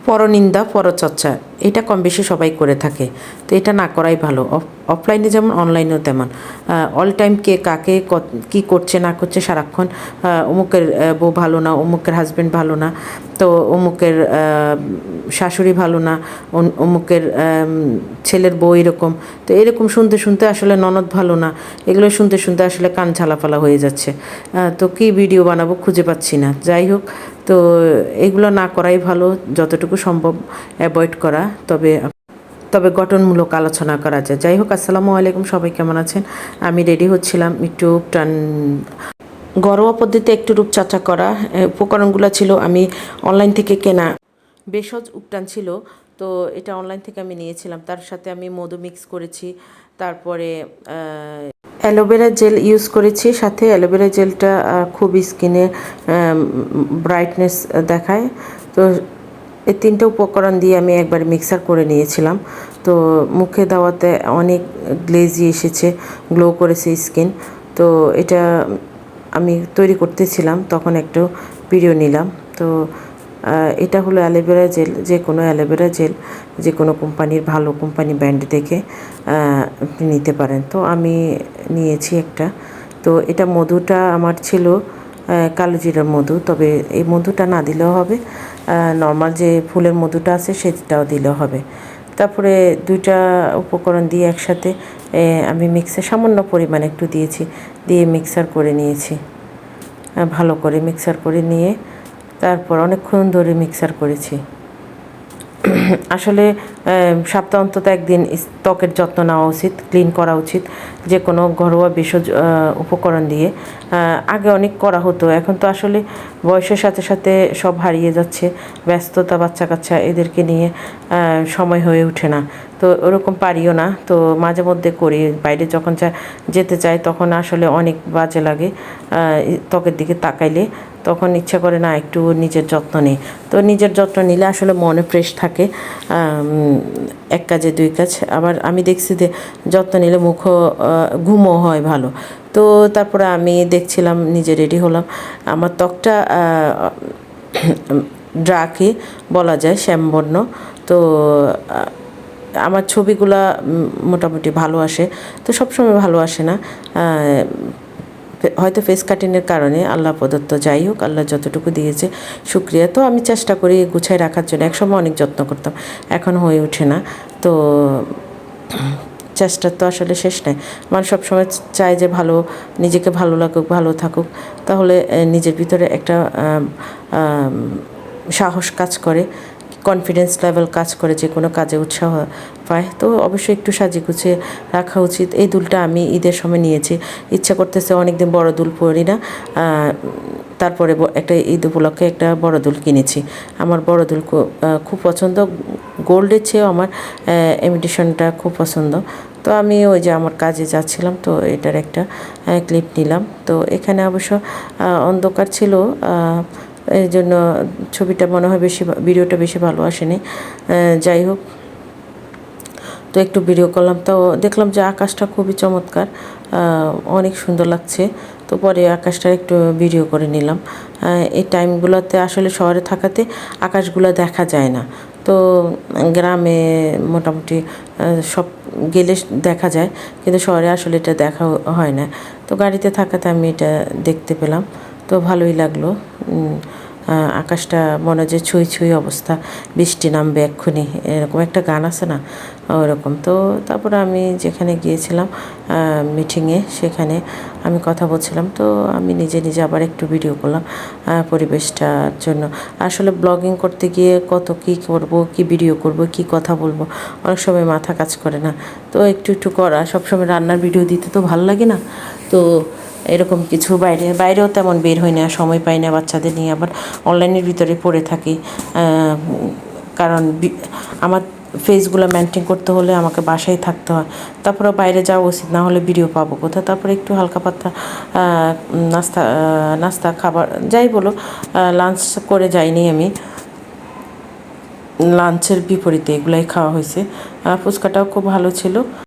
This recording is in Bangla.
পরনিন্দা পরচর্চা এটা কম বেশি সবাই করে থাকে, তো এটা না করাই ভালো। অফলাইনে যেমন অনলাইনেও তেমন। অল টাইম কে কাকে কী করছে না করছে সারাক্ষণ অমুকের বউ ভালো না, অমুকের হাজব্যান্ড ভালো না, তো অমুকের শাশুড়ি ভালো না, অমুকের ছেলের বউ এরকম, তো এরকম শুনতে শুনতে আসলে ননদ ভালো না, এগুলো শুনতে শুনতে আসলে কান ঝালাপালা হয়ে যাচ্ছে। তো কী ভিডিও বানাবো খুঁজে পাচ্ছি না। যাই হোক, তো এগুলো না করাই ভালো, যতটুকু সম্ভব অ্যাভয়েড করা, তবে তবে গঠনমূলক আলোচনা করা যায়। যাই হোক, আসসালামু আলাইকুম, সবাই কেমন আছেন? আমি রেডি হচ্ছিলাম একটু ঘরোয়া পদ্ধতিতে একটু রূপচর্চা করা। উপকরণগুলো ছিল আমি অনলাইন থেকে কেনা, ভেষজ উপটান ছিল, তো এটা অনলাইন থেকে আমি নিয়েছিলাম। তার সাথে আমি মধু মিক্স করেছি, তারপরে অ্যালোভেরা জেল ইউজ করেছি। সাথে অ্যালোভেরা জেলটা খুব স্কিনে ব্রাইটনেস দেখায়। তো এই তিনটে উপকরণ দিয়ে আমি একবার মিক্সার করে নিয়েছিলাম। তো মুখে দেওয়াতে অনেক গ্লেজি এসেছে, গ্লো করেছে স্কিন। তো এটা আমি তৈরি করতেছিলাম, তখন একটু ভিডিও নিলাম। তো এটা হলো অ্যালোভেরা জেল, যে কোনো অ্যালোভেরা জেল যে কোনো কোম্পানির, ভালো কোম্পানি ব্র্যান্ড দেখে আপনি নিতে পারেন। তো আমি নিয়েছি একটা। তো এটা মধুটা আমার ছিল কালো জিরার মধু, তবে এই মধুটা না দিলেও হবে, নর্মাল যে ফুলের মধুটা আছে সেটাও দিলেও হবে। তারপরে দুইটা উপকরণ দিয়ে একসাথে আমি মিক্সার সামান্য পরিমাণে একটু দিয়েছি, দিয়ে মিক্সার করে নিয়েছি। ভালো করে মিক্সার করে নিয়ে তারপর অনেকক্ষণ ধরে মিক্সার করেছি। আসলে সপ্তাহে অন্তত একদিন ত্বকের যত্ন নেওয়া উচিত, ক্লিন করা উচিত, যে কোনো ঘরোয়া ভেষজ উপকরণ দিয়ে। আগে অনেক করা হতো, এখন তো আসলে বয়সের সাথে সাথে সব হারিয়ে যাচ্ছে, ব্যস্ততা, বাচ্চা কাচ্চা এদেরকে নিয়ে সময় হয়ে ওঠে না। তো ওরকম পারিও না, তো মাঝে মধ্যে করি। বাইরে যখন যেতে চাই তখন আসলে অনেক বাজে লাগে ত্বকের দিকে তাকাইলে, তখন ইচ্ছা করে না একটু নিজের যত্ন নিই। তো নিজের যত্ন নিলে আসলে মনে ফ্রেশ থাকে, এক কাজে দুই কাজ। আবার আমি দেখছি যে যত্ন নিলে ঘুমও হয় ভালো। তো তারপরে আমি দেখছিলাম, নিজে রেডি হলাম। আমার ত্বকটা ড্রাকি বলা যায়, শ্যামবর্ণ। তো আমার ছবিগুলা মোটামুটি ভালো আসে, তো সবসময় ভালো আসে না, হয়তো ফেস কাটিংয়ের কারণে আল্লাহ প্রদত্ত। যাই হোক, আল্লাহ যতটুকু দিয়েছে শুক্রিয়া। তো আমি চেষ্টা করি গুছাই রাখার জন্য, একসময় অনেক যত্ন করতাম, এখন হয়ে ওঠে না। তো চেষ্টার তো আসলে শেষ নাই। মানুষ সবসময় চায় যে ভালো, নিজেকে ভালো লাগুক, ভালো থাকুক, তাহলে নিজের ভিতরে একটা সাহস কাজ করে, কনফিডেন্স লেভেল কাজ করে, যে কোনো কাজে উৎসাহ পায়। তো অবশ্যই একটু সাজিয়ে গুছিয়ে রাখা উচিত। এই দুলটা আমি ঈদের সময় নিয়েছি, ইচ্ছা করতেছে, অনেকদিন বড় দুল পরি না, তারপরে একটা ঈদ উপলক্ষে একটা বড় দুল কিনেছি। আমার বড় দুল খুব পছন্দ, গোল্ডের চেয়েও আমার ইমিটেশনটা খুব পছন্দ। তো আমি ওই যে আমার কাজে যাচ্ছিলাম, তো এটার একটা ক্লিপ নিলাম। তো এখানে অবশ্য অন্ধকার ছিল, এই জন্য ছবিটা মনে হয় ভিডিওটা বেশি ভালো আসেনি। যাই হোক, তো একটু ভিডিও করলাম, তো দেখলাম যে আকাশটা খুবই চমৎকার, অনেক সুন্দর লাগছে। তো পরে আকাশটা একটু ভিডিও করে নিলাম। এই টাইমগুলোতে আসলে শহরে থাকাতে আকাশগুলো দেখা যায় না, তো গ্রামে মোটামুটি সব গেলে দেখা যায়, কিন্তু শহরে আসলে এটা দেখা হয় না। তো গাড়িতে থাকাতে আমি এটা দেখতে পেলাম, তো ভালোই লাগলো। আকাশটা মনে হয় যে ছুঁই ছুঁই অবস্থা, বৃষ্টি নামবে এক্ষুনি, এরকম একটা গান আছে না, ওরকম। তো তারপরে আমি যেখানে গিয়েছিলাম মিটিংয়ে, সেখানে আমি কথা বলছিলাম। তো আমি নিজে নিজে আবার একটু ভিডিও করলাম পরিবেশটার জন্য। আসলে ব্লগিং করতে গিয়ে কত কী করব, কী ভিডিও করব, কী কথা বলবো, অনেক সময় মাথা কাজ করে না। তো একটু একটু করা, সবসময় রান্নার ভিডিও দিতে তো ভালো লাগে না। তো এরকম কিছু বাইরেও তেমন বের হই না, সময় পাই না, বাচ্চাদের নিয়ে আবার অনলাইনের ভিতরে পড়ে থাকি। কারণ আমার ফেসগুলো মেনটেন করতে হলে আমাকে বাসায় থাকতে হয়, তারপরে বাইরে যাওয়া উচিত, না হলে ভিডিও পাবো কোথায়। তারপরে একটু হালকা পাতলা নাস্তা খাবার যাই বলো, লাঞ্চ করে যাইনি আমি, লাঞ্চের বিপরীতে এগুলাই খাওয়া হয়েছে। ফুচকাটাও খুব ভালো ছিল।